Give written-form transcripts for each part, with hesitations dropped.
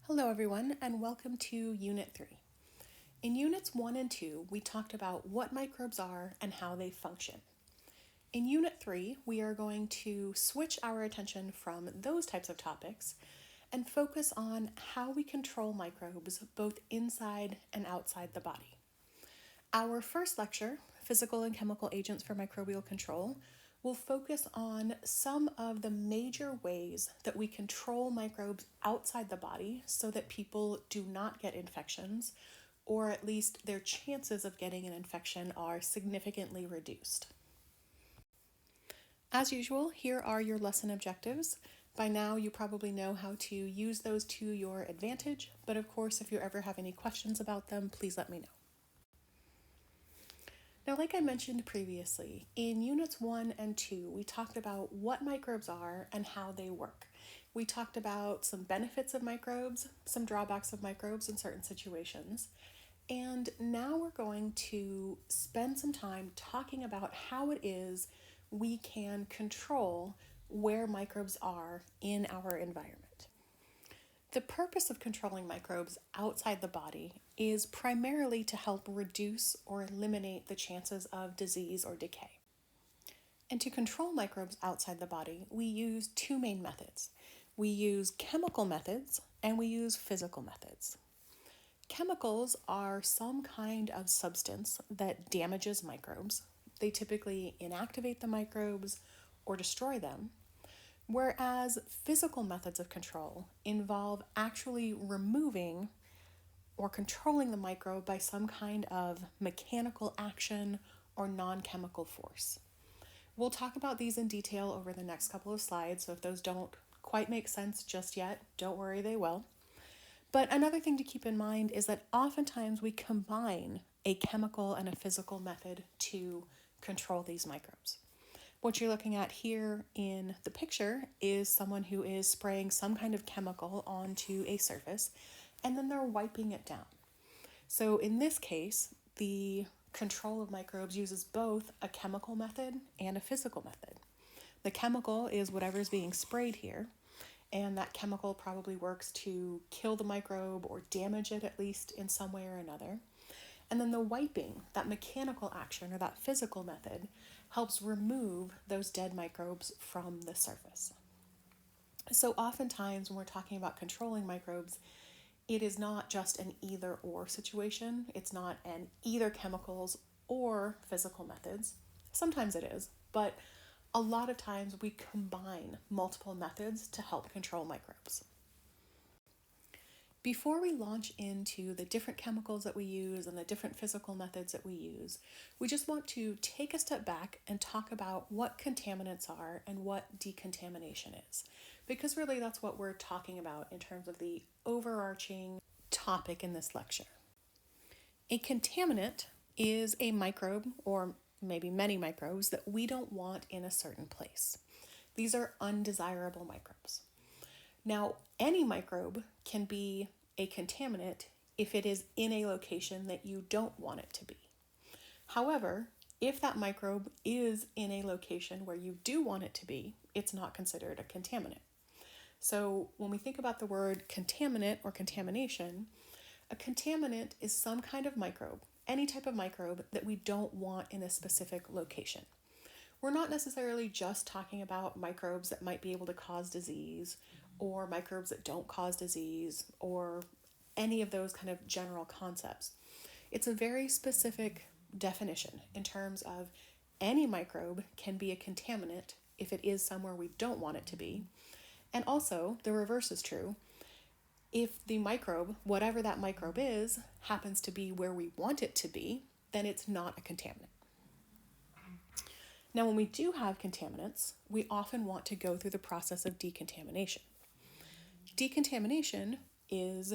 Hello everyone, and welcome to Unit 3. In Units 1 and 2, we talked about what microbes are and how they function. In Unit 3, we are going to switch our attention from those types of topics and focus on how we control microbes both inside and outside the body. Our first lecture, Physical and Chemical Agents for Microbial Control, will focus on some of the major ways that we control microbes outside the body so that people do not get infections, or at least their chances of getting an infection are significantly reduced. As usual, here are your lesson objectives. By now, you probably know how to use those to your advantage, but of course, if you ever have any questions about them, please let me know. Now, like I mentioned previously, in Units 1 and 2, we talked about what microbes are and how they work. We talked about some benefits of microbes, some drawbacks of microbes in certain situations, and now we're going to spend some time talking about how it is we can control where microbes are in our environment. The purpose of controlling microbes outside the body is primarily to help reduce or eliminate the chances of disease or decay. And to control microbes outside the body, we use two main methods. We use chemical methods and we use physical methods. Chemicals are some kind of substance that damages microbes. They typically inactivate the microbes or destroy them. Whereas physical methods of control involve actually removing or controlling the microbe by some kind of mechanical action or non-chemical force. We'll talk about these in detail over the next couple of slides, so if those don't quite make sense just yet, don't worry, they will. But another thing to keep in mind is that oftentimes we combine a chemical and a physical method to control these microbes. What you're looking at here in the picture is someone who is spraying some kind of chemical onto a surface, and then they're wiping it down. So in this case, the control of microbes uses both a chemical method and a physical method. The chemical is whatever's being sprayed here, and that chemical probably works to kill the microbe or damage it at least in some way or another. And then the wiping, that mechanical action or that physical method, helps remove those dead microbes from the surface. So oftentimes when we're talking about controlling microbes, it is not just an either or situation. It's not an either chemicals or physical methods. Sometimes it is, but a lot of times we combine multiple methods to help control microbes. Before we launch into the different chemicals that we use and the different physical methods that we use, we just want to take a step back and talk about what contaminants are and what decontamination is, because really that's what we're talking about in terms of the overarching topic in this lecture. A contaminant is a microbe, or maybe many microbes, that we don't want in a certain place. These are undesirable microbes. Now, any microbe can be a contaminant if it is in a location that you don't want it to be. However, if that microbe is in a location where you do want it to be, it's not considered a contaminant. So when we think about the word contaminant or contamination, a contaminant is some kind of microbe, any type of microbe that we don't want in a specific location. We're not necessarily just talking about microbes that might be able to cause disease or microbes that don't cause disease or any of those kind of general concepts. It's a very specific definition in terms of any microbe can be a contaminant if it is somewhere we don't want it to be. And also, the reverse is true. If the microbe, whatever that microbe is, happens to be where we want it to be, then it's not a contaminant. Now, when we do have contaminants, we often want to go through the process of decontamination. Decontamination is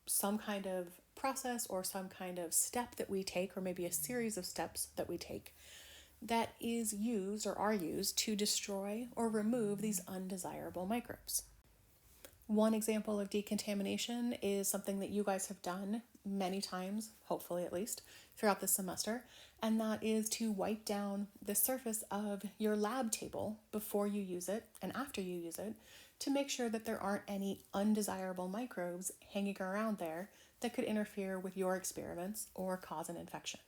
some kind of process or some kind of step that we take, or maybe a series of steps that we take, that is used or are used to destroy or remove these undesirable microbes. One example of decontamination is something that you guys have done many times, hopefully at least, throughout the semester, and that is to wipe down the surface of your lab table before you use it and after you use it to make sure that there aren't any undesirable microbes hanging around there that could interfere with your experiments or cause an infection.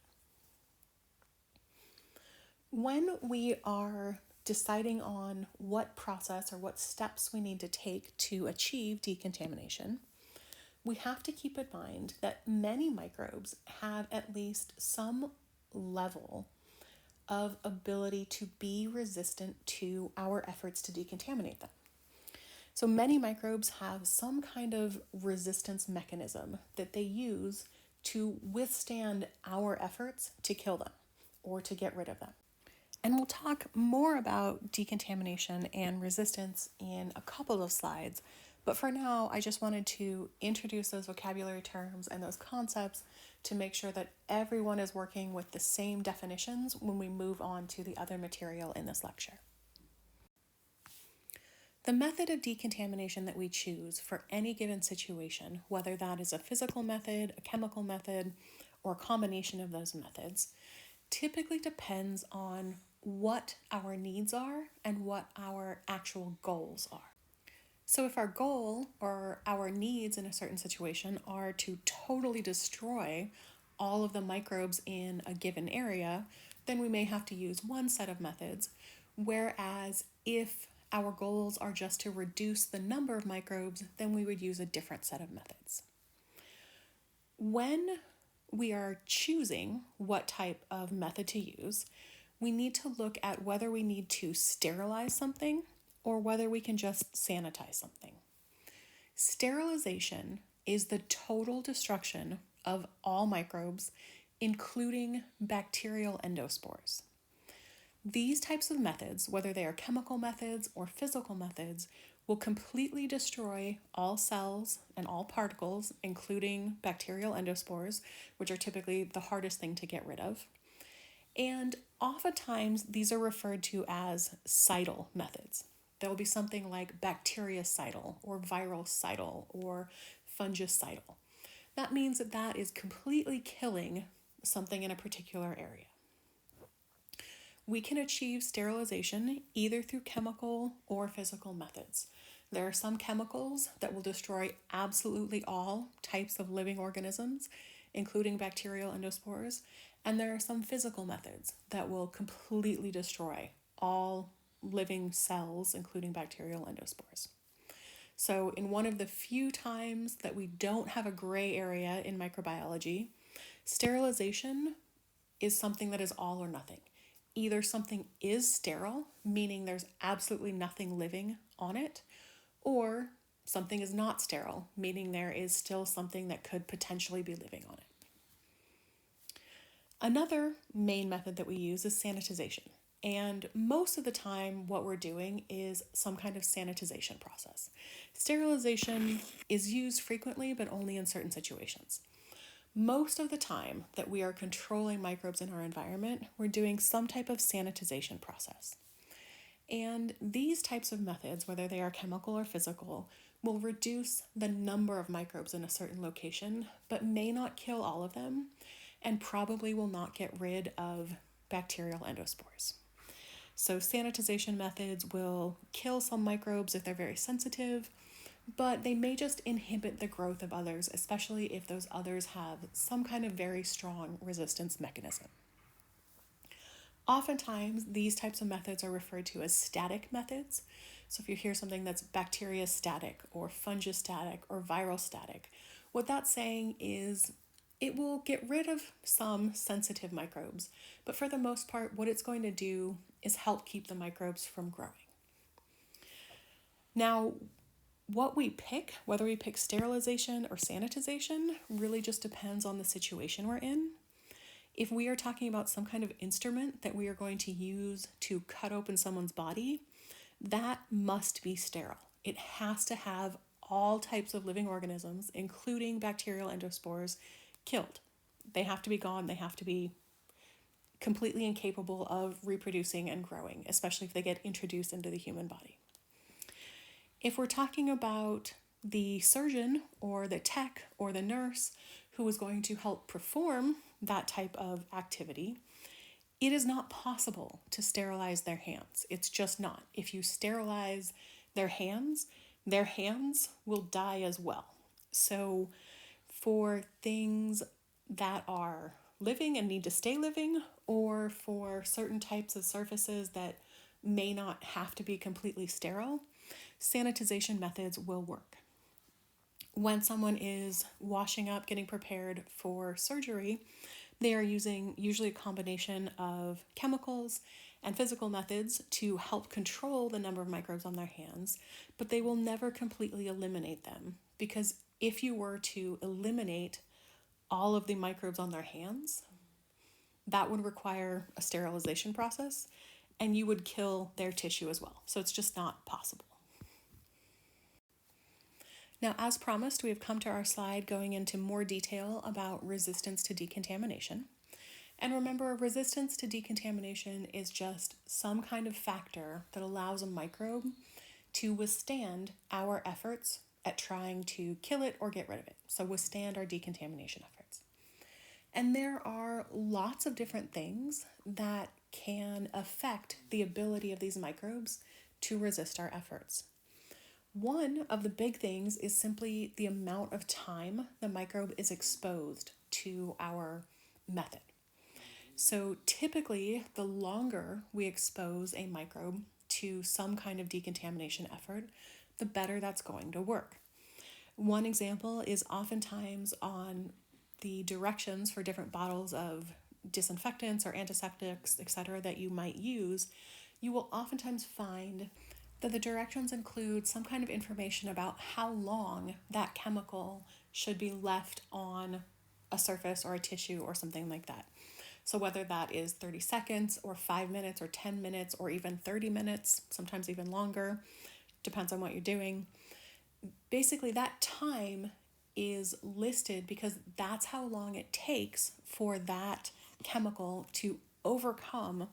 When we are deciding on what process or what steps we need to take to achieve decontamination, we have to keep in mind that many microbes have at least some level of ability to be resistant to our efforts to decontaminate them. So many microbes have some kind of resistance mechanism that they use to withstand our efforts to kill them or to get rid of them. And we'll talk more about decontamination and resistance in a couple of slides. But for now, I just wanted to introduce those vocabulary terms and those concepts to make sure that everyone is working with the same definitions when we move on to the other material in this lecture. The method of decontamination that we choose for any given situation, whether that is a physical method, a chemical method, or a combination of those methods, typically depends on what our needs are and what our actual goals are. So if our goal or our needs in a certain situation are to totally destroy all of the microbes in a given area, then we may have to use one set of methods, whereas if our goals are just to reduce the number of microbes, then we would use a different set of methods. When we are choosing what type of method to use, we need to look at whether we need to sterilize something or whether we can just sanitize something. Sterilization is the total destruction of all microbes, including bacterial endospores. These types of methods, whether they are chemical methods or physical methods, will completely destroy all cells and all particles, including bacterial endospores, which are typically the hardest thing to get rid of. And oftentimes, these are referred to as cytal methods. There will be something like bactericidal or virucidal or fungicidal. That means that that is completely killing something in a particular area. We can achieve sterilization either through chemical or physical methods. There are some chemicals that will destroy absolutely all types of living organisms, including bacterial endospores, and there are some physical methods that will completely destroy all living cells, including bacterial endospores. So in one of the few times that we don't have a gray area in microbiology, sterilization is something that is all or nothing. Either something is sterile, meaning there's absolutely nothing living on it, or something is not sterile, meaning there is still something that could potentially be living on it. Another main method that we use is sanitization. And most of the time, what we're doing is some kind of sanitization process. Sterilization is used frequently, but only in certain situations. Most of the time that we are controlling microbes in our environment, we're doing some type of sanitization process. And these types of methods, whether they are chemical or physical, will reduce the number of microbes in a certain location, but may not kill all of them, and probably will not get rid of bacterial endospores. So sanitization methods will kill some microbes if they're very sensitive, but they may just inhibit the growth of others, especially if those others have some kind of very strong resistance mechanism. Oftentimes, these types of methods are referred to as static methods. So if you hear something that's bacteria static or fungistatic or viral static, what that's saying is it will get rid of some sensitive microbes, but for the most part, what it's going to do is help keep the microbes from growing. Now, what we pick, whether we pick sterilization or sanitization, really just depends on the situation we're in. If we are talking about some kind of instrument that we are going to use to cut open someone's body, that must be sterile. It has to have all types of living organisms, including bacterial endospores, killed. They have to be gone. They have to be completely incapable of reproducing and growing, especially if they get introduced into the human body. If we're talking about the surgeon or the tech or the nurse who is going to help perform that type of activity, it is not possible to sterilize their hands. It's just not. If you sterilize their hands, their hands will die as well. So for things that are living and need to stay living, or for certain types of surfaces that may not have to be completely sterile, sanitization methods will work. When someone is washing up, getting prepared for surgery, they are using usually a combination of chemicals and physical methods to help control the number of microbes on their hands, but they will never completely eliminate them, because if you were to eliminate all of the microbes on their hands, that would require a sterilization process and you would kill their tissue as well. So it's just not possible. Now, as promised, we have come to our slide going into more detail about resistance to decontamination. And remember, resistance to decontamination is just some kind of factor that allows a microbe to withstand our efforts at trying to kill it or get rid of it. So withstand our decontamination efforts. And there are lots of different things that can affect the ability of these microbes to resist our efforts. One of the big things is simply the amount of time the microbe is exposed to our method. So typically, the longer we expose a microbe to some kind of decontamination effort, the better that's going to work. One example is oftentimes on the directions for different bottles of disinfectants or antiseptics, etc., that you might use, you will oftentimes find that the directions include some kind of information about how long that chemical should be left on a surface or a tissue or something like that. So whether that is 30 seconds or 5 minutes or 10 minutes or even 30 minutes, sometimes even longer, depends on what you're doing. Basically, that time is listed because that's how long it takes for that chemical to overcome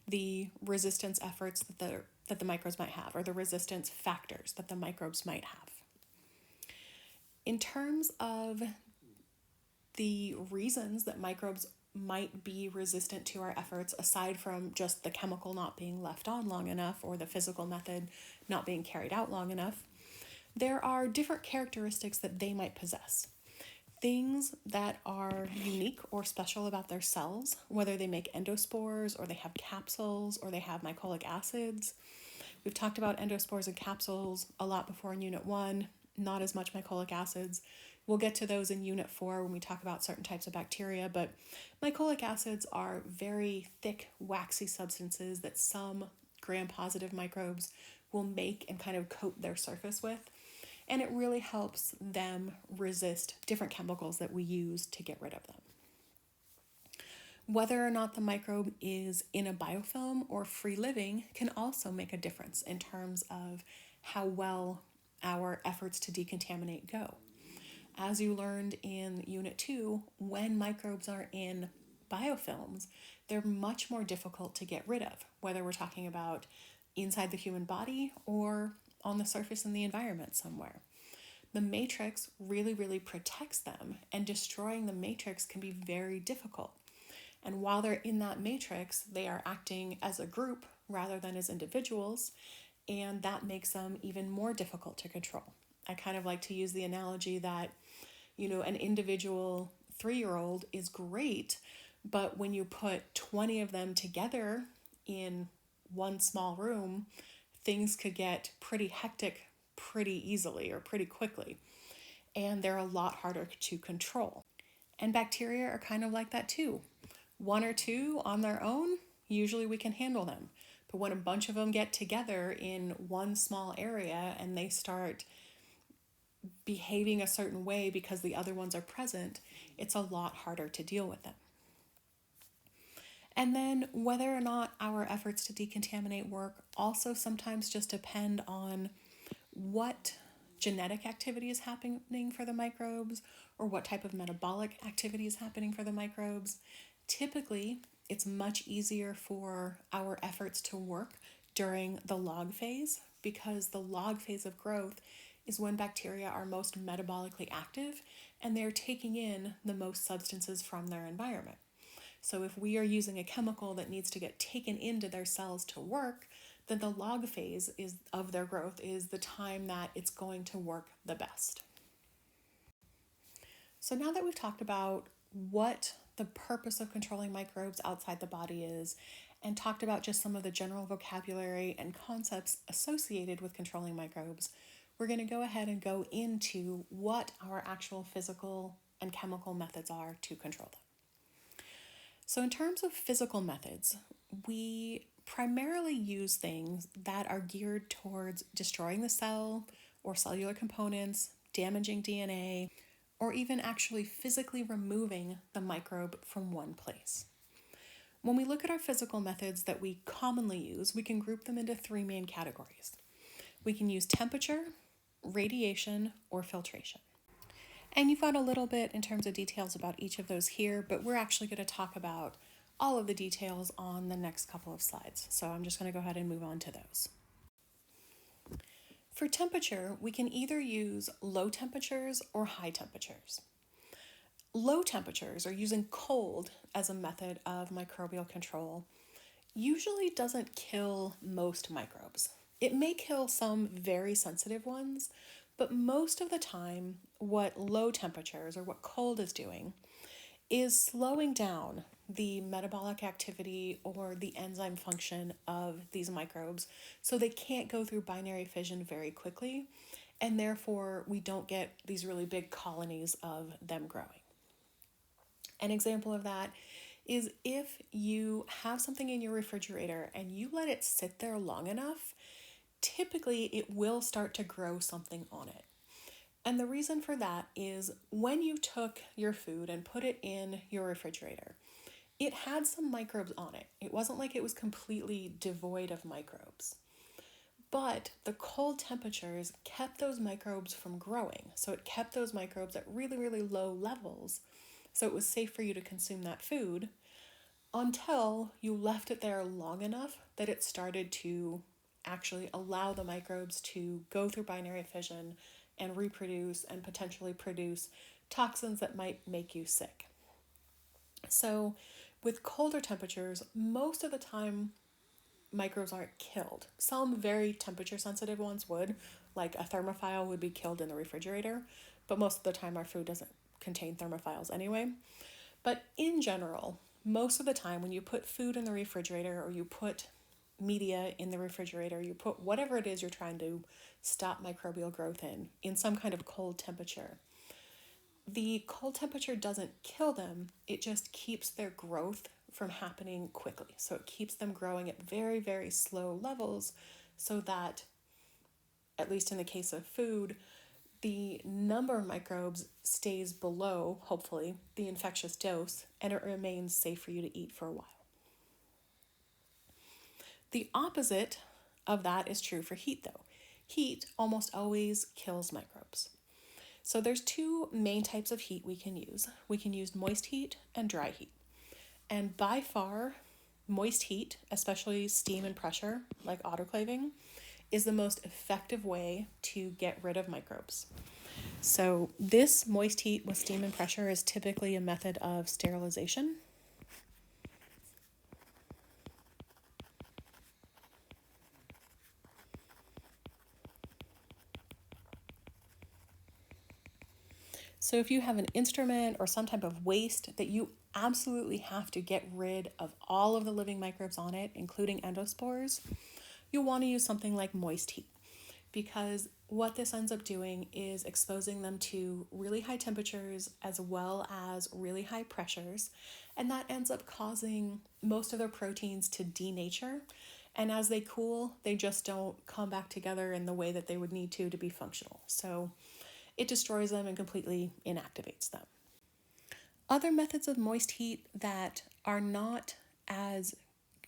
the resistance efforts that the microbes might have, or the resistance factors that the microbes might have. In terms of the reasons that microbes might be resistant to our efforts, aside from just the chemical not being left on long enough or the physical method not being carried out long enough, there are different characteristics that they might possess. Things that are unique or special about their cells, whether they make endospores or they have capsules or they have mycolic acids. We've talked about endospores and capsules a lot before in Unit 1, not as much mycolic acids. We'll get to those in Unit 4 when we talk about certain types of bacteria, but mycolic acids are very thick, waxy substances that some gram-positive microbes will make and kind of coat their surface with. And it really helps them resist different chemicals that we use to get rid of them. Whether or not the microbe is in a biofilm or free living can also make a difference in terms of how well our efforts to decontaminate go. As you learned in Unit 2, when microbes are in biofilms, they're much more difficult to get rid of, whether we're talking about inside the human body or on the surface in the environment somewhere. The matrix really, really protects them, and destroying the matrix can be very difficult. And while they're in that matrix, they are acting as a group rather than as individuals, and that makes them even more difficult to control. I kind of like to use the analogy that, an individual 3-year-old is great, but when you put 20 of them together in one small room, things could get pretty hectic pretty easily or pretty quickly, and they're a lot harder to control. And bacteria are kind of like that too. 1 or 2 on their own, usually we can handle them. But when a bunch of them get together in one small area and they start behaving a certain way because the other ones are present, it's a lot harder to deal with them. And then whether or not our efforts to decontaminate work also sometimes just depend on what genetic activity is happening for the microbes or what type of metabolic activity is happening for the microbes. Typically, it's much easier for our efforts to work during the log phase, because the log phase of growth is when bacteria are most metabolically active and they're taking in the most substances from their environment. So if we are using a chemical that needs to get taken into their cells to work, then the log phase of their growth is the time that it's going to work the best. So now that we've talked about what the purpose of controlling microbes outside the body is, and talked about just some of the general vocabulary and concepts associated with controlling microbes, we're going to go ahead and go into what our actual physical and chemical methods are to control them. So in terms of physical methods, we primarily use things that are geared towards destroying the cell or cellular components, damaging DNA, or even actually physically removing the microbe from one place. When we look at our physical methods that we commonly use, we can group them into three main categories. We can use temperature, radiation, or filtration. And you've got a little bit in terms of details about each of those here, but we're actually going to talk about all of the details on the next couple of slides. So I'm just going to go ahead and move on to those. For temperature, we can either use low temperatures or high temperatures. Low temperatures, or using cold as a method of microbial control, usually doesn't kill most microbes. It may kill some very sensitive ones, but most of the time, what low temperatures or what cold is doing is slowing down the metabolic activity or the enzyme function of these microbes so they can't go through binary fission very quickly, and therefore we don't get these really big colonies of them growing. An example of that is if you have something in your refrigerator and you let it sit there long enough, typically it will start to grow something on it. And the reason for that is when you took your food and put it in your refrigerator, it had some microbes on it. It wasn't like it was completely devoid of microbes. But the cold temperatures kept those microbes from growing. So it kept those microbes at really, really low levels. So it was safe for you to consume that food until you left it there long enough that it started to actually allow the microbes to go through binary fission and reproduce and potentially produce toxins that might make you sick. So with colder temperatures, most of the time microbes aren't killed. Some very temperature sensitive ones would, like a thermophile would be killed in the refrigerator, but most of the time our food doesn't contain thermophiles anyway. But in general, most of the time when you put food in the refrigerator or you put media in the refrigerator, you put whatever it is you're trying to stop microbial growth in some kind of cold temperature. The cold temperature doesn't kill them, it just keeps their growth from happening quickly. So it keeps them growing at very, very slow levels so that, at least in the case of food, the number of microbes stays below, hopefully, the infectious dose, and it remains safe for you to eat for a while. The opposite of that is true for heat, though. Heat almost always kills microbes. So there's two main types of heat we can use. We can use moist heat and dry heat. And by far, moist heat, especially steam and pressure, like autoclaving, is the most effective way to get rid of microbes. So this moist heat with steam and pressure is typically a method of sterilization. So if you have an instrument or some type of waste that you absolutely have to get rid of all of the living microbes on it, including endospores, you'll want to use something like moist heat, because what this ends up doing is exposing them to really high temperatures as well as really high pressures, and that ends up causing most of their proteins to denature, and as they cool, they just don't come back together in the way that they would need to be functional. So it destroys them and completely inactivates them. Other methods of moist heat that are not as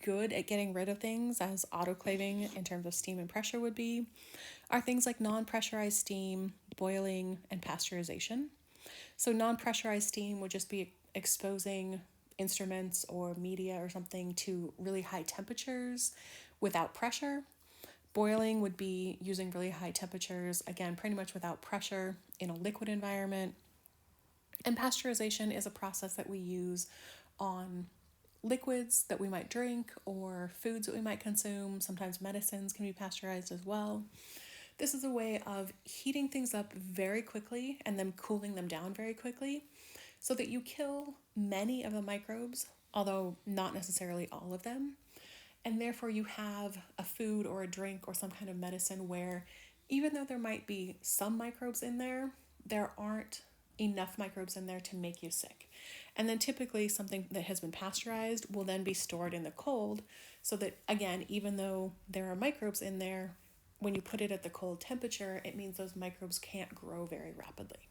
good at getting rid of things as autoclaving in terms of steam and pressure would be are things like non-pressurized steam, boiling, and pasteurization. So non-pressurized steam would just be exposing instruments or media or something to really high temperatures without pressure. Boiling would be using really high temperatures, again, pretty much without pressure in a liquid environment. And pasteurization is a process that we use on liquids that we might drink or foods that we might consume. Sometimes medicines can be pasteurized as well. This is a way of heating things up very quickly and then cooling them down very quickly so that you kill many of the microbes, although not necessarily all of them. And therefore you have a food or a drink or some kind of medicine where even though there might be some microbes in there, there aren't enough microbes in there to make you sick. And then typically something that has been pasteurized will then be stored in the cold so that, again, even though there are microbes in there, when you put it at the cold temperature, it means those microbes can't grow very rapidly.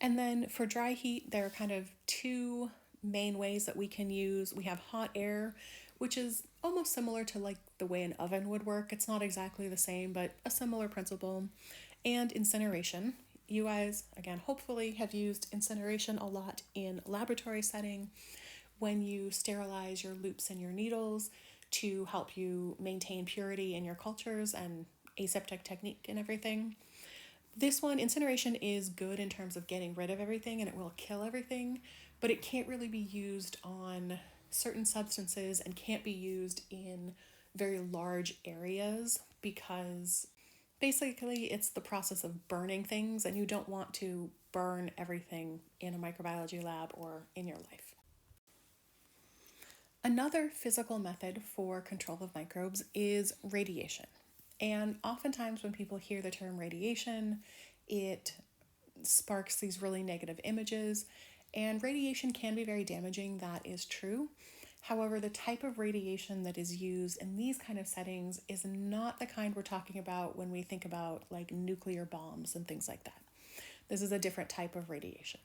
And then for dry heat, there are kind of two main ways that we can use. We have hot air, which is almost similar to like the way an oven would work. It's not exactly the same, but a similar principle. And incineration. You guys, again, hopefully have used incineration a lot in laboratory setting when you sterilize your loops and your needles to help you maintain purity in your cultures and aseptic technique and everything. This one, incineration, is good in terms of getting rid of everything and it will kill everything, but it can't really be used on certain substances and can't be used in very large areas because basically it's the process of burning things and you don't want to burn everything in a microbiology lab or in your life. Another physical method for control of microbes is radiation. And oftentimes when people hear the term radiation, it sparks these really negative images. And radiation can be very damaging, that is true. However, the type of radiation that is used in these kind of settings is not the kind we're talking about when we think about like nuclear bombs and things like that. This is a different type of radiation.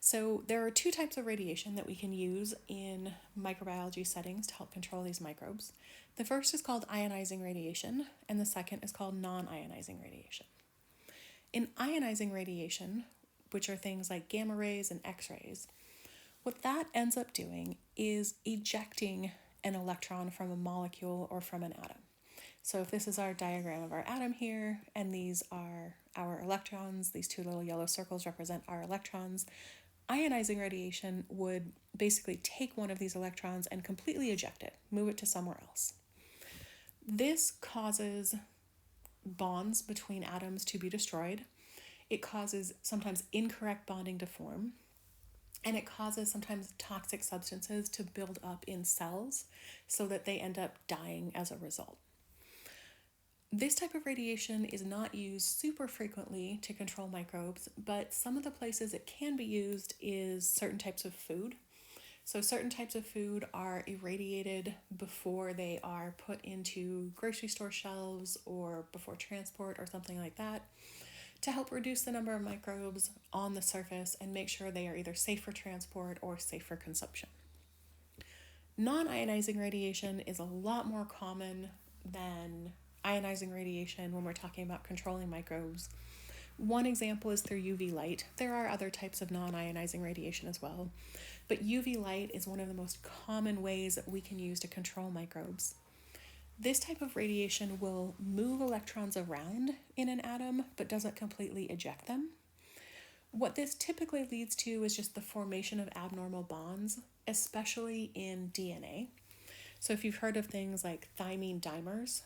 So there are two types of radiation that we can use in microbiology settings to help control these microbes. The first is called ionizing radiation, and the second is called non-ionizing radiation. In ionizing radiation, which are things like gamma rays and X-rays, what that ends up doing is ejecting an electron from a molecule or from an atom. So if this is our diagram of our atom here, and these are our electrons, these two little yellow circles represent our electrons, ionizing radiation would basically take one of these electrons and completely eject it, move it to somewhere else. This causes bonds between atoms to be destroyed. It causes sometimes incorrect bonding to form. And it causes sometimes toxic substances to build up in cells so that they end up dying as a result. This type of radiation is not used super frequently to control microbes, but some of the places it can be used is certain types of food. So certain types of food are irradiated before they are put into grocery store shelves or before transport or something like that to help reduce the number of microbes on the surface and make sure they are either safe for transport or safe for consumption. Non-ionizing radiation is a lot more common than ionizing radiation when we're talking about controlling microbes. One example is through UV light. There are other types of non-ionizing radiation as well, but UV light is one of the most common ways that we can use to control microbes. This type of radiation will move electrons around in an atom, but doesn't completely eject them. What this typically leads to is just the formation of abnormal bonds, especially in DNA. So if you've heard of things like thymine dimers,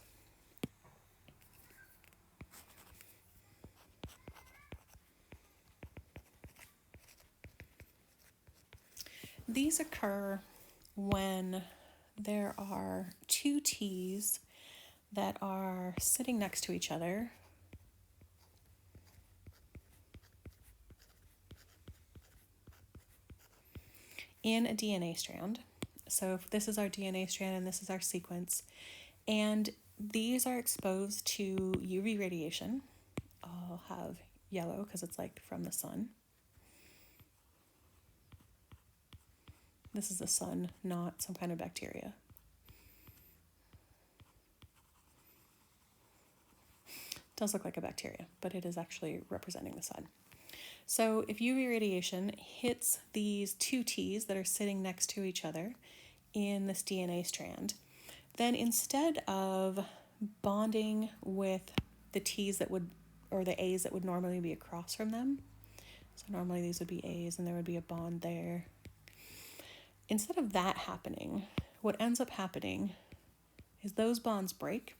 these occur when there are two T's that are sitting next to each other in a DNA strand. So if this is our DNA strand and this is our sequence, and these are exposed to UV radiation. I'll have yellow because it's like from the sun. This is the sun, not some kind of bacteria. It does look like a bacteria, but it is actually representing the sun. So if UV radiation hits these two T's that are sitting next to each other in this DNA strand, then instead of bonding with the T's that would, or the A's that would normally be across from them, so normally these would be A's and there would be a bond there, Instead of that happening, what ends up happening is those bonds break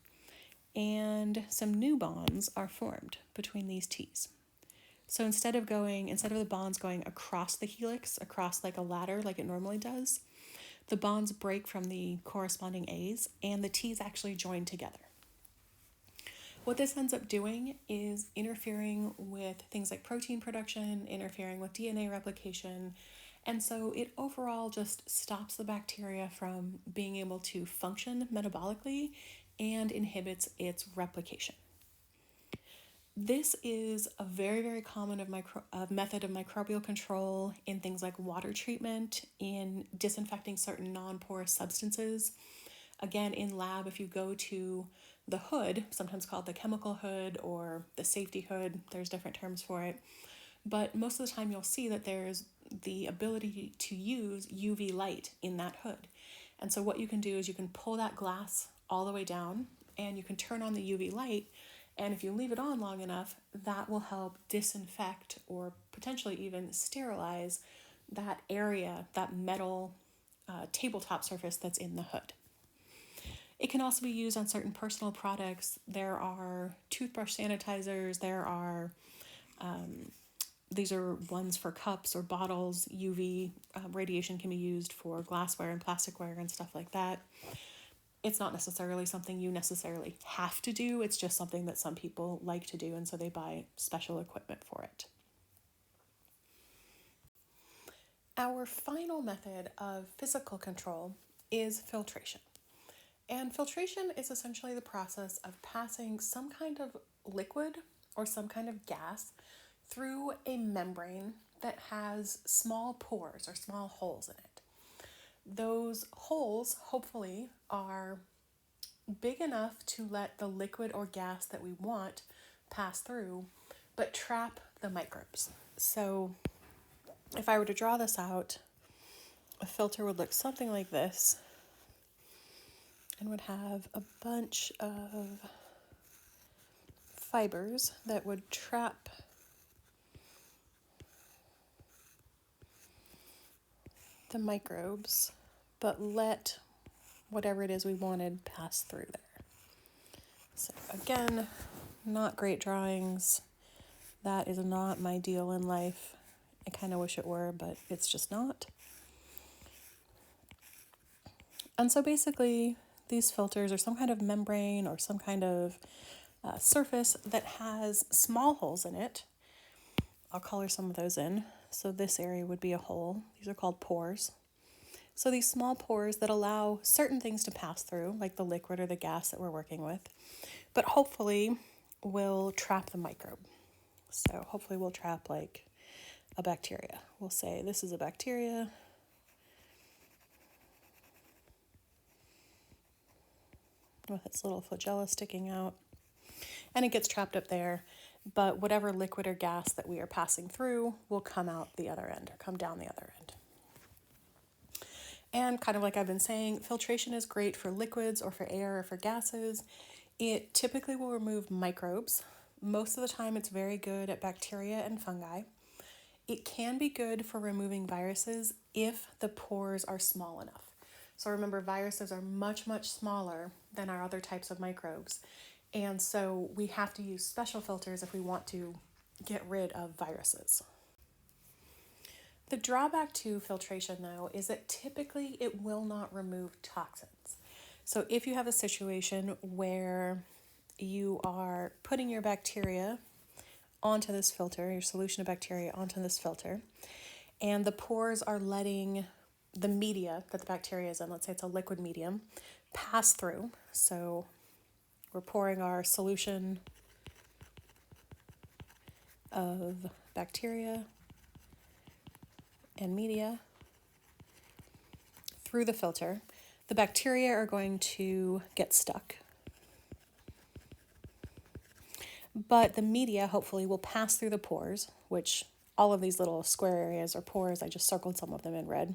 and some new bonds are formed between these T's. So instead of the bonds going across the helix, across like a ladder like it normally does, the bonds break from the corresponding A's and the T's actually join together. What this ends up doing is interfering with things like protein production, interfering with DNA replication, and so it overall just stops the bacteria from being able to function metabolically and inhibits its replication. This is a very, very common method of microbial control in things like water treatment, in disinfecting certain non-porous substances. Again, in lab, if you go to the hood, sometimes called the chemical hood or the safety hood, there's different terms for it. But most of the time you'll see that there's the ability to use UV light in that hood. And so what you can do is you can pull that glass all the way down and you can turn on the UV light. And if you leave it on long enough, that will help disinfect or potentially even sterilize that area, that metal tabletop surface that's in the hood. It can also be used on certain personal products. There are toothbrush sanitizers, these are ones for cups or bottles. UV radiation can be used for glassware and plasticware and stuff like that. It's not necessarily something you necessarily have to do. It's just something that some people like to do, and so they buy special equipment for it. Our final method of physical control is filtration. And filtration is essentially the process of passing some kind of liquid or some kind of gas through a membrane that has small pores or small holes in it. Those holes, hopefully, are big enough to let the liquid or gas that we want pass through, but trap the microbes. So if I were to draw this out, a filter would look something like this and would have a bunch of fibers that would trap the microbes, but let whatever it is we wanted pass through there. So again, not great drawings. That is not my deal in life. I kind of wish it were, but it's just not. And so basically, these filters are some kind of membrane or some kind of surface that has small holes in it. I'll color some of those in. So this area would be a hole. These are called pores. So these small pores that allow certain things to pass through, like the liquid or the gas that we're working with, but hopefully will trap the microbe. So hopefully we'll trap like a bacteria. We'll say this is a bacteria. With its little flagella sticking out. And it gets trapped up there, but whatever liquid or gas that we are passing through will come out the other end or come down the other end. And kind of like I've been saying, filtration is great for liquids or for air or for gases. It typically will remove microbes. Most of the time it's very good at bacteria and fungi. It can be good for removing viruses if the pores are small enough. So remember, viruses are much, much smaller than our other types of microbes. And so we have to use special filters if we want to get rid of viruses. The drawback to filtration, though, is that typically it will not remove toxins. So if you have a situation where you are putting your bacteria onto this filter, your solution of bacteria onto this filter, and the pores are letting the media that the bacteria is in, let's say it's a liquid medium, pass through. So we're pouring our solution of bacteria and media through the filter. The bacteria are going to get stuck, but the media hopefully will pass through the pores, which all of these little square areas are pores. I just circled some of them in red.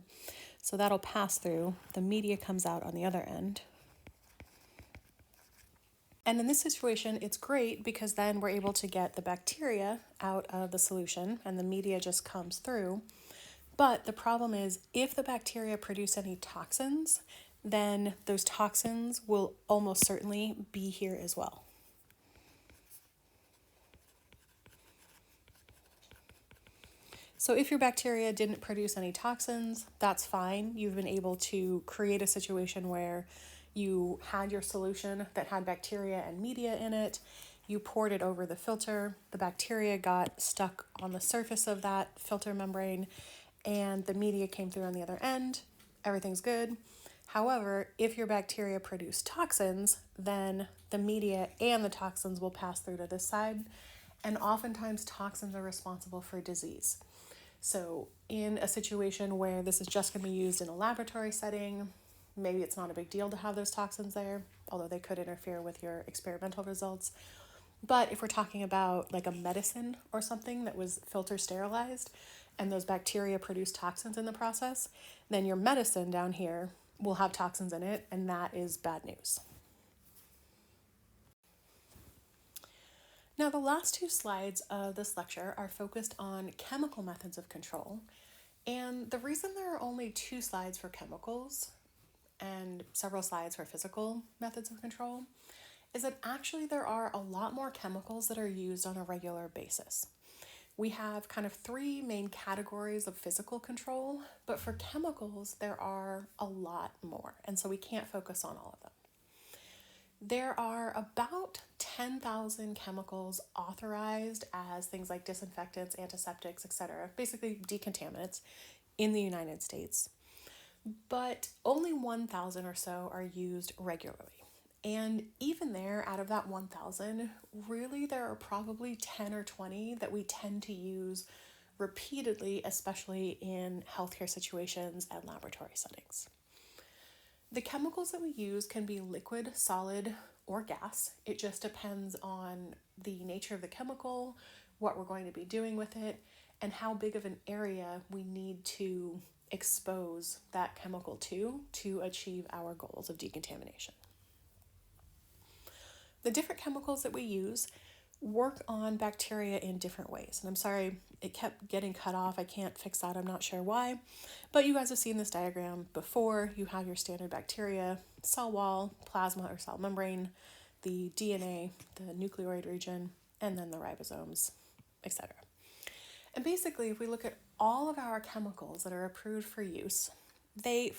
So that'll pass through. The media comes out on the other end. And in this situation, it's great because then we're able to get the bacteria out of the solution and the media just comes through. But the problem is, if the bacteria produce any toxins, then those toxins will almost certainly be here as well. So if your bacteria didn't produce any toxins, that's fine. You've been able to create a situation where you had your solution that had bacteria and media in it. You poured it over the filter. The bacteria got stuck on the surface of that filter membrane, and the media came through on the other end. Everything's good. However, if your bacteria produce toxins, then the media and the toxins will pass through to this side. And oftentimes toxins are responsible for disease. So in a situation where this is just going to be used in a laboratory setting, maybe it's not a big deal to have those toxins there, although they could interfere with your experimental results. But if we're talking about like a medicine or something that was filter sterilized and those bacteria produce toxins in the process, then your medicine down here will have toxins in it, and that is bad news. Now, the last two slides of this lecture are focused on chemical methods of control. And the reason there are only two slides for chemicals and several slides for physical methods of control is that actually there are a lot more chemicals that are used on a regular basis. We have kind of three main categories of physical control, but for chemicals, there are a lot more, and so we can't focus on all of them. There are about 10,000 chemicals authorized as things like disinfectants, antiseptics, etc., basically decontaminants in the United States, but only 1,000 or so are used regularly. And even there, out of that 1,000, really there are probably 10 or 20 that we tend to use repeatedly, especially in healthcare situations and laboratory settings. The chemicals that we use can be liquid, solid, or gas. It just depends on the nature of the chemical, what we're going to be doing with it, and how big of an area we need to expose that chemical to achieve our goals of decontamination. The different chemicals that we use work on bacteria in different ways. And I'm sorry, it kept getting cut off. I can't fix that. I'm not sure why. But you guys have seen this diagram before. You have your standard bacteria, cell wall, plasma or cell membrane, the DNA, the nucleoid region, and then the ribosomes, etc. And basically, if we look at all of our chemicals that are approved for use, they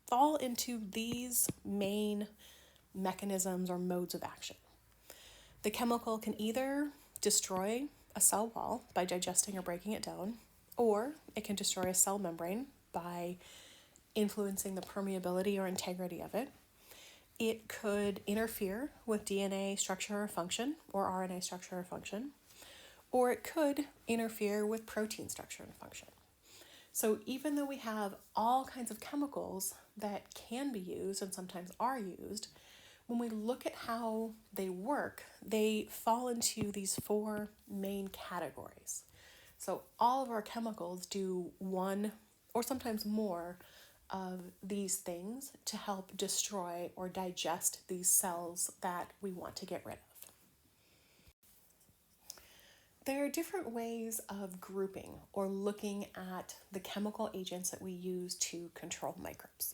fall into these main mechanisms or modes of action. The chemical can either destroy a cell wall by digesting or breaking it down, or it can destroy a cell membrane by influencing the permeability or integrity of it. It could interfere with DNA structure or function, or RNA structure or function, or it could interfere with protein structure and function. So even though we have all kinds of chemicals that can be used and sometimes are used, when we look at how they work, they fall into these four main categories. So all of our chemicals do one or sometimes more of these things to help destroy or digest these cells that we want to get rid of. There are different ways of grouping or looking at the chemical agents that we use to control microbes.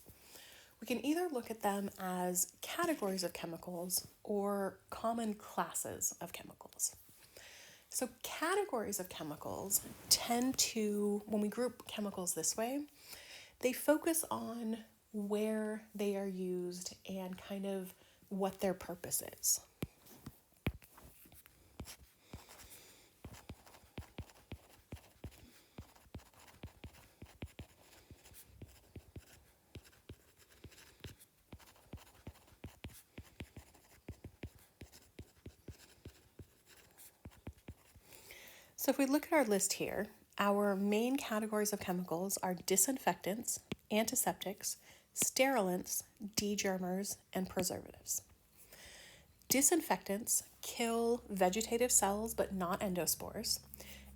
We can either look at them as categories of chemicals or common classes of chemicals. So categories of chemicals tend to, when we group chemicals this way, they focus on where they are used and kind of what their purpose is. So if we look at our list here, our main categories of chemicals are disinfectants, antiseptics, sterilants, degermers, and preservatives. Disinfectants kill vegetative cells but not endospores,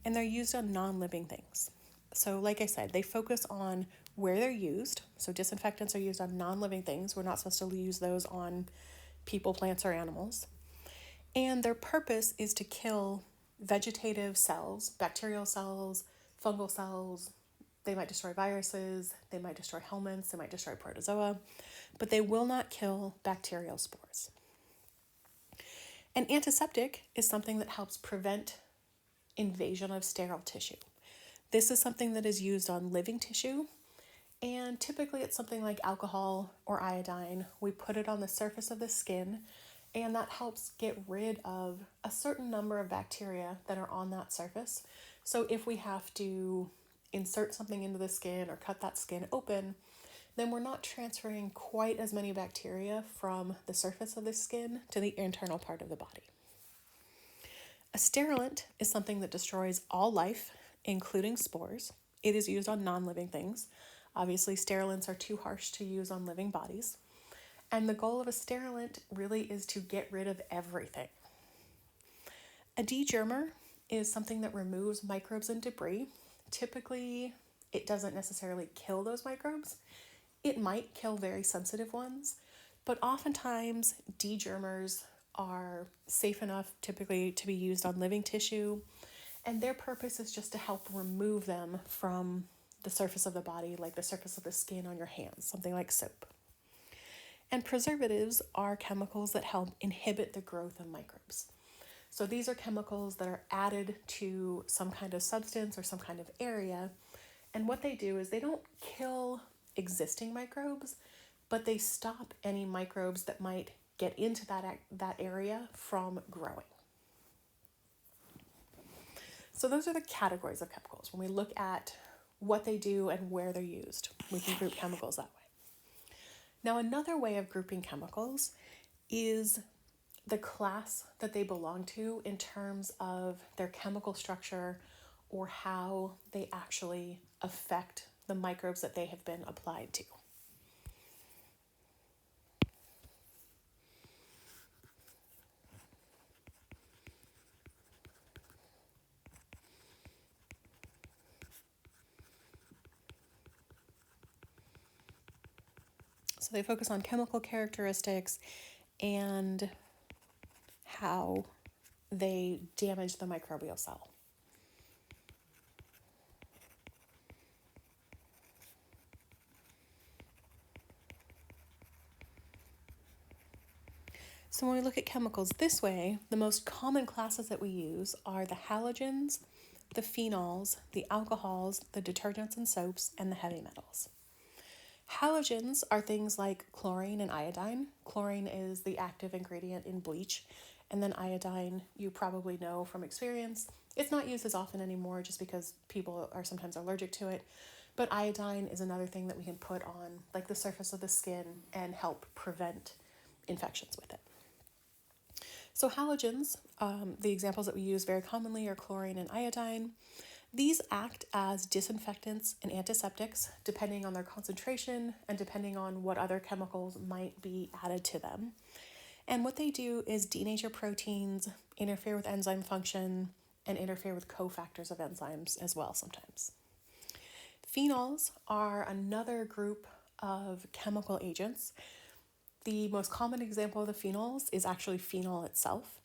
and they're used on non-living things. So like I said, they focus on where they're used. So disinfectants are used on non-living things. We're not supposed to use those on people, plants, or animals. And their purpose is to kill vegetative cells, bacterial cells, fungal cells, They might destroy viruses, they might destroy helminths, they might destroy protozoa, but they will not kill bacterial spores. An antiseptic is something that helps prevent invasion of sterile tissue. This is something that is used on living tissue, and typically it's something like alcohol or iodine. We put it on the surface of the skin, and that helps get rid of a certain number of bacteria that are on that surface. So if we have to insert something into the skin or cut that skin open, then we're not transferring quite as many bacteria from the surface of the skin to the internal part of the body. A sterilant is something that destroys all life, including spores. It is used on non-living things. Obviously, sterilants are too harsh to use on living bodies. And the goal of a sterilant really is to get rid of everything. A degermer is something that removes microbes and debris. Typically, it doesn't necessarily kill those microbes. It might kill very sensitive ones, but oftentimes degermers are safe enough typically to be used on living tissue, and their purpose is just to help remove them from the surface of the body, like the surface of the skin on your hands, something like soap. And preservatives are chemicals that help inhibit the growth of microbes. So these are chemicals that are added to some kind of substance or some kind of area, and what they do is they don't kill existing microbes, but they stop any microbes that might get into that area from growing. So those are the categories of chemicals. When we look at what they do and where they're used, we can group chemicals that way. Now, another way of grouping chemicals is the class that they belong to in terms of their chemical structure or how they actually affect the microbes that they have been applied to. So they focus on chemical characteristics and how they damage the microbial cell. So when we look at chemicals this way, the most common classes that we use are the halogens, the phenols, the alcohols, the detergents and soaps, and the heavy metals. Halogens are things like chlorine and iodine. Chlorine is the active ingredient in bleach, and then iodine, you probably know from experience. It's not used as often anymore just because people are sometimes allergic to it, but iodine is another thing that we can put on like the surface of the skin and help prevent infections with it. So halogens, the examples that we use very commonly are chlorine and iodine. These act as disinfectants and antiseptics depending on their concentration and depending on what other chemicals might be added to them. And what they do is denature proteins, interfere with enzyme function, and interfere with cofactors of enzymes as well sometimes. Phenols are another group of chemical agents. The most common example of the phenols is actually phenol itself.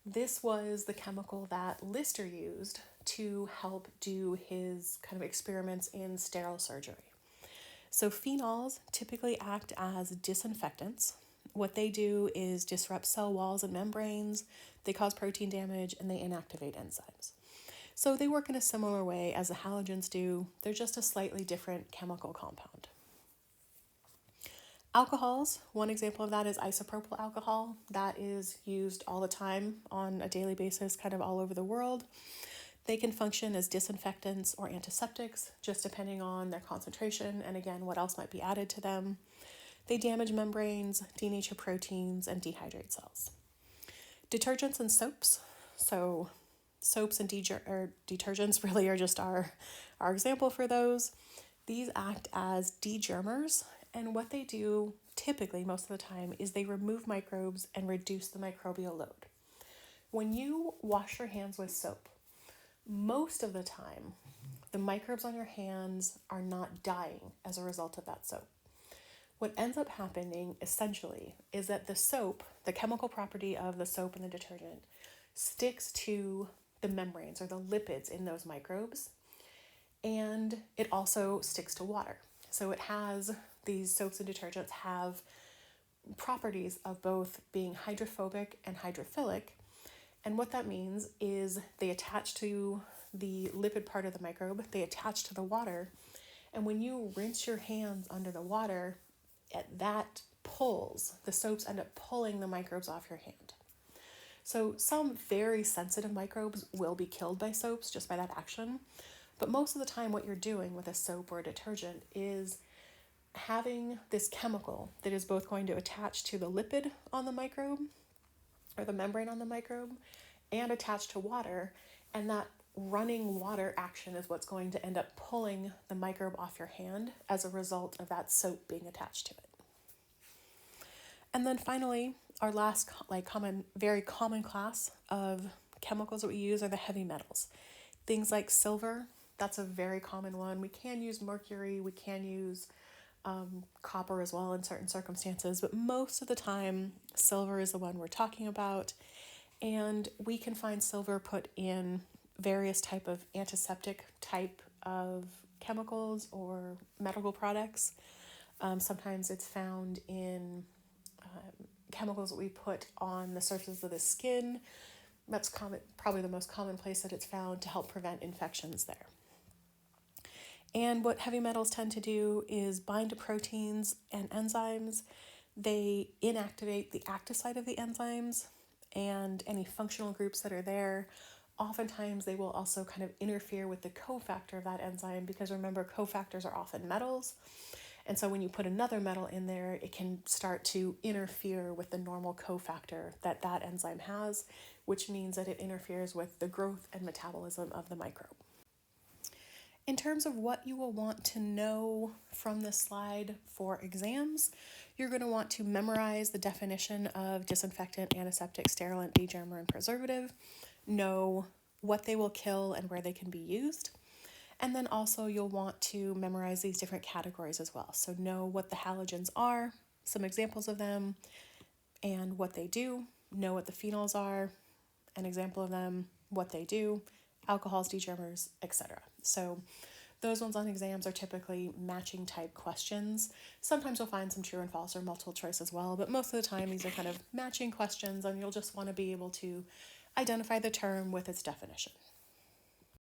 This was the chemical that Lister used to help do his kind of experiments in sterile surgery. So phenols typically act as disinfectants. What they do is disrupt cell walls and membranes, they cause protein damage, and they inactivate enzymes. So they work in a similar way as the halogens do. They're just a slightly different chemical compound. Alcohols, one example of that is isopropyl alcohol. That is used all the time on a daily basis, kind of all over the world. They can function as disinfectants or antiseptics, just depending on their concentration and again, what else might be added to them. They damage membranes, denature proteins, and dehydrate cells. Detergents and soaps. So soaps and detergents really are just our example for those. These act as degermers, and what they do typically most of the time is they remove microbes and reduce the microbial load. When you wash your hands with soap, most of the time the microbes on your hands are not dying as a result of that soap. What ends up happening essentially is that the soap, the chemical property of the soap and the detergent, sticks to the membranes or the lipids in those microbes. and it also sticks to water. So it has, these soaps and detergents have properties of both being hydrophobic and hydrophilic. And what that means is they attach to the lipid part of the microbe, they attach to the water, and when you rinse your hands under the water, that pulls, the soaps end up pulling the microbes off your hand. So some very sensitive microbes will be killed by soaps just by that action. But most of the time what you're doing with a soap or a detergent is having this chemical that is both going to attach to the lipid on the microbe or the membrane on the microbe and attach to water. And that running water action is what's going to end up pulling the microbe off your hand as a result of that soap being attached to it. And then finally, our last very common class of chemicals that we use are the heavy metals. Things like silver, that's a very common one. We can use mercury, we can use copper as well in certain circumstances, but most of the time silver is the one we're talking about. And we can find silver put in various type of antiseptic type of chemicals or medical products. Sometimes it's found in chemicals that we put on the surface of the skin. That's probably the most common place that it's found to help prevent infections there. And what heavy metals tend to do is bind to proteins and enzymes. They inactivate the active site of the enzymes and any functional groups that are there. Oftentimes they will also kind of interfere with the cofactor of that enzyme, because remember, cofactors are often metals. And so when you put another metal in there, it can start to interfere with the normal cofactor that that enzyme has, which means that it interferes with the growth and metabolism of the microbe. In terms of what you will want to know from this slide for exams, you're going to want to memorize the definition of disinfectant, antiseptic, sterilant, degermer, and preservative, know what they will kill and where they can be used. And then also you'll want to memorize these different categories as well. So know what the halogens are, some examples of them, and what they do. Know what the phenols are, an example of them, what they do, alcohols, degermers, etc. So those ones on exams are typically matching type questions. Sometimes you'll find some true and false or multiple choice as well, but most of the time these are kind of matching questions, and you'll just want to be able to identify the term with its definition.